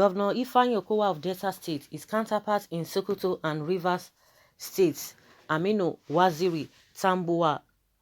Governor Ifeanyi Okowa of Delta State, his counterpart in Sokoto and Rivers States, Aminu Waziri Tanbuwal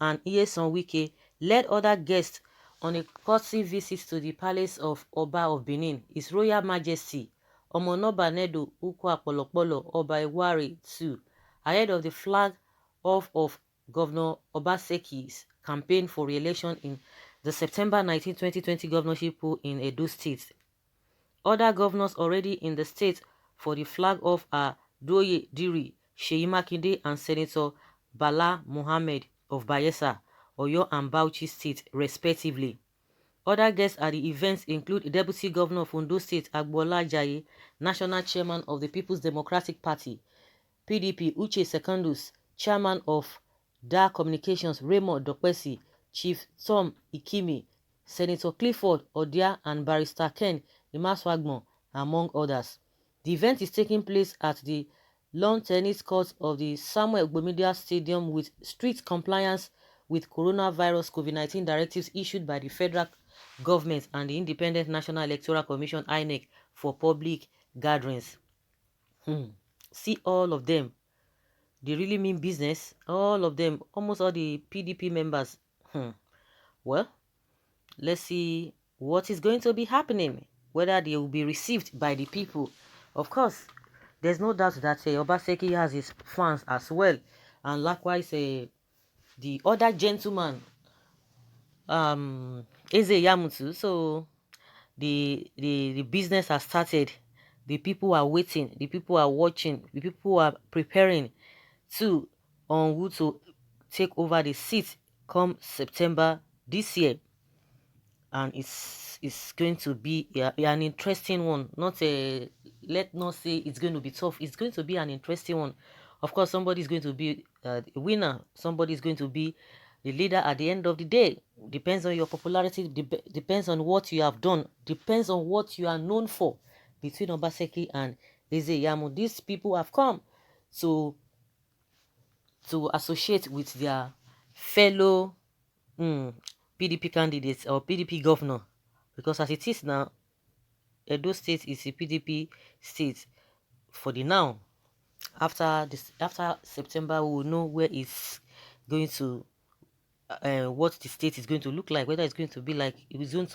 and Iyesan Wike, led other guests on a courtesy visit to the palace of Oba of Benin, His Royal Majesty Omonoba Nedo Ukwa Polopolo Oba Iwari II, ahead of the flag off of Governor Obaseki's campaign for re-election in the September 19, 2020 governorship poll in Edo State. Other governors already in the state for the flag off are Doye Diri, Seyi Makinde and Senator Bala Mohammed of Bayelsa, Oyo and Bauchi State, respectively. Other guests at the events include Deputy Governor of Ondo State, Agboola Ajayi, National Chairman of the People's Democratic Party, PDP, Uche Secondus, Chairman of DAR Communications, Raymond Dokpesi, Chief Tom Ikimi, Senator Clifford Odia, and Barrister Ken Imaswagbon, among others. The event is taking place at the lawn tennis court of the Samuel Ogbomedia Stadium with strict compliance with coronavirus COVID-19 directives issued by the federal government and the Independent National Electoral Commission (INEC) for public gatherings. See all of them. They really mean business. All of them, almost all the PDP members. Well, let's see what is going to be happening, whether they will be received by the people. Of course, there's no doubt that Obaseki has his fans as well, and likewise the other gentleman, Eze Yamutu. So the business has started. The people are waiting. The people are watching. The people are preparing to on who to take over the seat come September this year. And it's going to be an interesting one. Not a let not say it's going to be tough. It's going to be an interesting one. Of course, somebody is going to be a winner. Somebody is going to be the leader at the end of the day. Depends on your popularity. Depends on what you have done. Depends on what you are known for. Between Obaseki and Eze Yamu, these people have come to associate with their fellow PDP candidates or PDP governor, because as it is now, Edo State is a PDP state for the now. After September, we will know where it's going to, what the state is going to look like. Whether it's going to be like it's going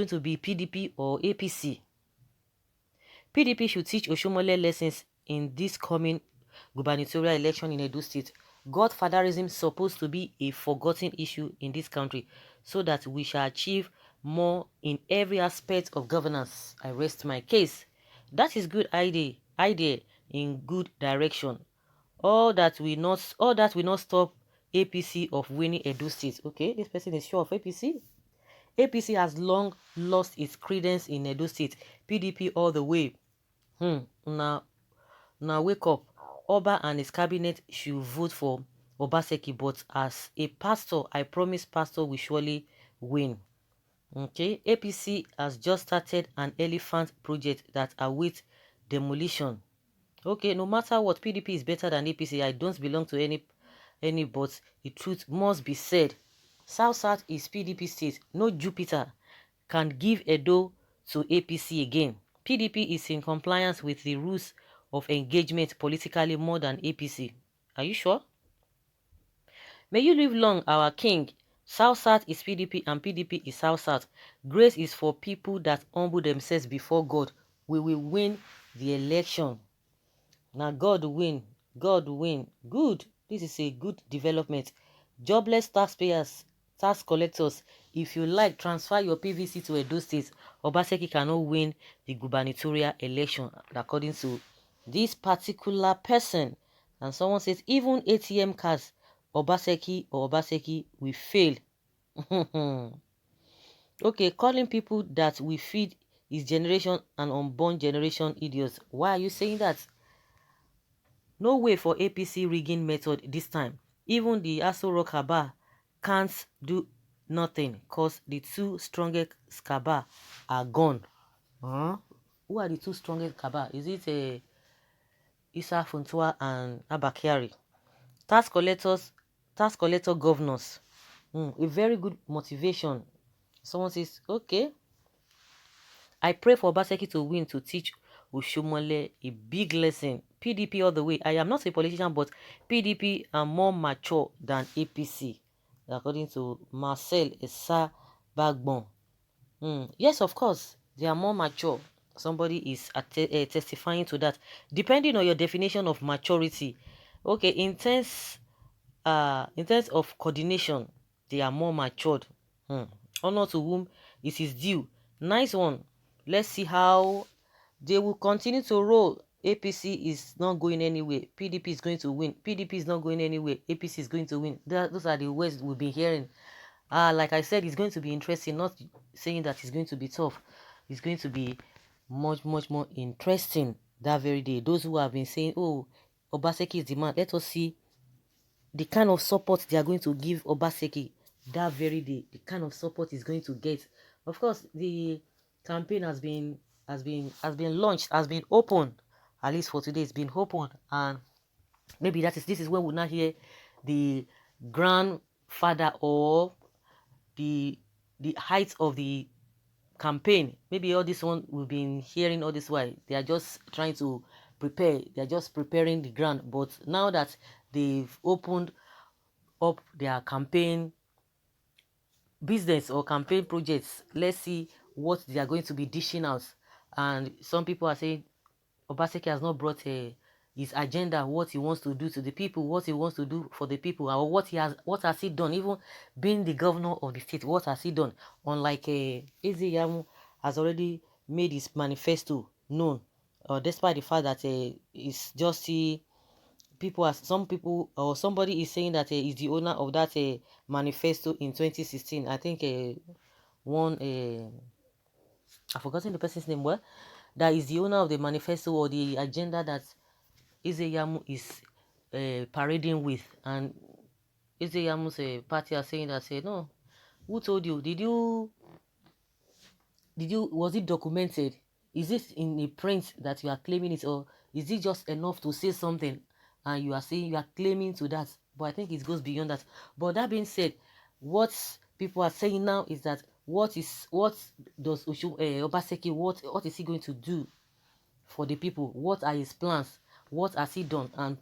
to be PDP or APC. PDP should teach Oshomole lessons in this coming gubernatorial election in Edo State. Godfatherism is supposed to be a forgotten issue in this country so that we shall achieve more in every aspect of governance. I rest my case. That is good idea in good direction. All that will not stop APC of winning Edo State. Okay, this person is sure of APC. APC has long lost its credence in Edo State. PDP all the way. Now wake up. Oba and his cabinet should vote for Obaseki, but as a pastor, I promise pastor will surely win. Okay, APC has just started an elephant project that awaits demolition. Okay, no matter what, PDP is better than APC. I don't belong to any, but the truth must be said. South is PDP state. No Jupiter can give Edo to APC again. PDP is in compliance with the rules of engagement politically more than APC. Are you sure? May you live long, our king. South is PDP and PDP is South. Grace is for people that humble themselves before God. We will win the election. Now God will win. God will win. Good. This is a good development. Jobless taxpayers, tax collectors, if you like, transfer your PVC to Edo State. Obaseki cannot win the gubernatorial election according to this particular person. And someone says even ATM cards, Obaseki will fail. Okay, calling people that we feed his generation and unborn generation idiots. Why are you saying that? No way for APC rigging method this time. Even the Aso Rock Kaba can't do nothing because the two strongest Kaba are gone. Who are the two strongest Kaba? Is it Issa Funtua and Abakari? Tax collector governors. A very good motivation. Someone says, okay, I pray for Obaseki to win to teach Oshomole a big lesson. PDP all the way. I am not a politician, but PDP are more mature than APC, according to Marcel Essa Bagbon. Yes, of course, they are more mature. Somebody is testifying to that. Depending on your definition of maturity, okay, in terms of coordination, they are more matured. Honor to whom it is due. Nice one. Let's see how they will continue to roll. APC is not going anywhere. PDP is going to win. PDP is not going anywhere. APC is going to win. Those are the words we've been hearing. Like I said, it's going to be interesting. Not saying that it's going to be tough. It's going to be much, much more interesting that very day. Those who have been saying, oh, Obaseki is the man. Let us see the kind of support they are going to give Obaseki that very day. The kind of support he's going to get. Of course, the campaign has been launched, has been opened. At least for today, it's been opened, and maybe this is when we now hear the grandfather or the height of the campaign. Maybe all this one we've been hearing all this while. They are just trying to prepare. They are just preparing the ground. But now that they've opened up their campaign business or campaign projects, let's see what they are going to be dishing out. And some people are saying Obaseki has not brought his agenda, what he wants to do to the people, what he wants to do for the people, or what has he done, even being the governor of the state, what has he done? Unlike Eze Yamu has already made his manifesto known, despite the fact that it's just some people or somebody is saying that he's the owner of that manifesto in 2016. I think one I've forgotten the person's name. Well, that is the owner of the manifesto or the agenda that Izeyamu is parading with, and Izeyamu's party are saying that, say, no, who told you? Was it documented? Is it in a print that you are claiming it, or is it just enough to say something and you are claiming to that? But I think it goes beyond that. But that being said, what people are saying now is that what does Obaseki, what is he going to do for the people? What are his plans? What has he done? And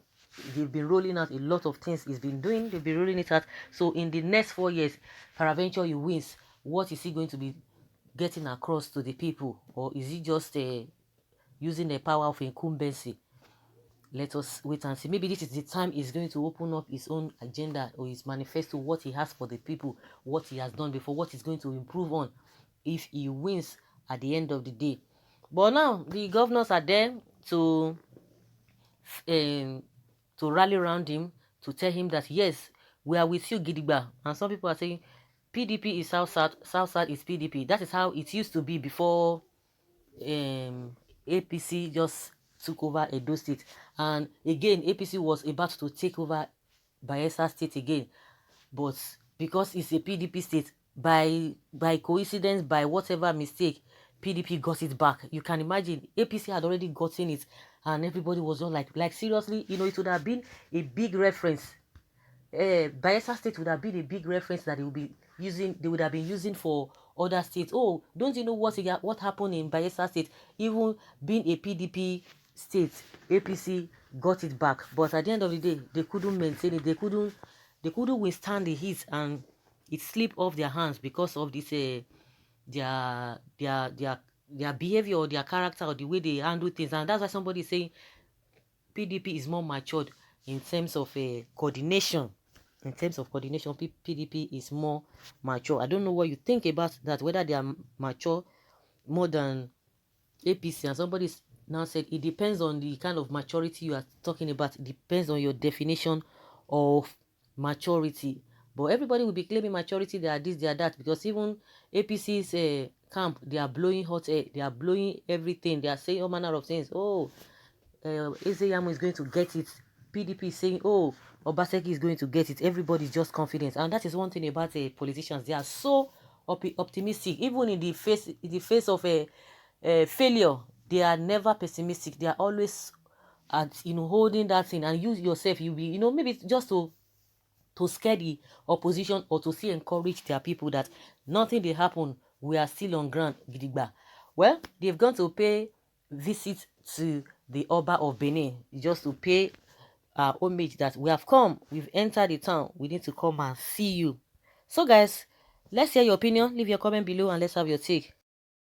they've been rolling out a lot of things he's been doing. They've been rolling it out. So in the next 4 years, peradventure he wins, what is he going to be getting across to the people? Or is he just using the power of incumbency? Let us wait and see. Maybe this is the time he's going to open up his own agenda or his manifesto, what he has for the people, what he has done before, what he's going to improve on if he wins at the end of the day. But now the governors are there to rally around him, to tell him that yes, we are with you, Gidigba. And some people are saying PDP is South South is PDP. That is how it used to be before APC just took over Edo State. And again, APC was about to take over Bayelsa State again. But because it's a PDP state, by coincidence, by whatever mistake, PDP got it back. You can imagine APC had already gotten it, and everybody was just like seriously, it would have been a big reference. Bayelsa State would have been a big reference that they would have been using for other states. Oh, don't you know what happened in Bayelsa State? Even being a PDP state, APC got it back. But at the end of the day, they couldn't maintain it. They couldn't withstand the heat, and it slipped off their hands because of this their behavior or their character or the way they handle things. And that's why somebody is saying PDP is more matured in terms of coordination. In terms of coordination, PDP is more mature. I don't know what you think about that, whether they are mature more than APC. And somebody now said it depends on the kind of maturity you are talking about. It depends on your definition of maturity. But everybody will be claiming maturity, they are this, they are that, because even APC's camp, they are blowing hot air, they are blowing everything, they are saying all manner of things. Oh, Ezeyamu is going to get it. PDP is saying, oh, Obaseki is going to get it. Everybody is just confident. And that is one thing about politicians. They are so optimistic. Even in the face of a failure, they are never pessimistic. They are always holding that thing. And you yourself, you'll be, maybe just to scare the opposition or to see encourage their people that nothing will happen. We are still on ground, Gidigba. Well, they've gone to pay visit to the Oba of Benin, just to pay homage that we have come, we've entered the town, we need to come and see you. So guys, let's hear your opinion. Leave your comment below and let's have your take.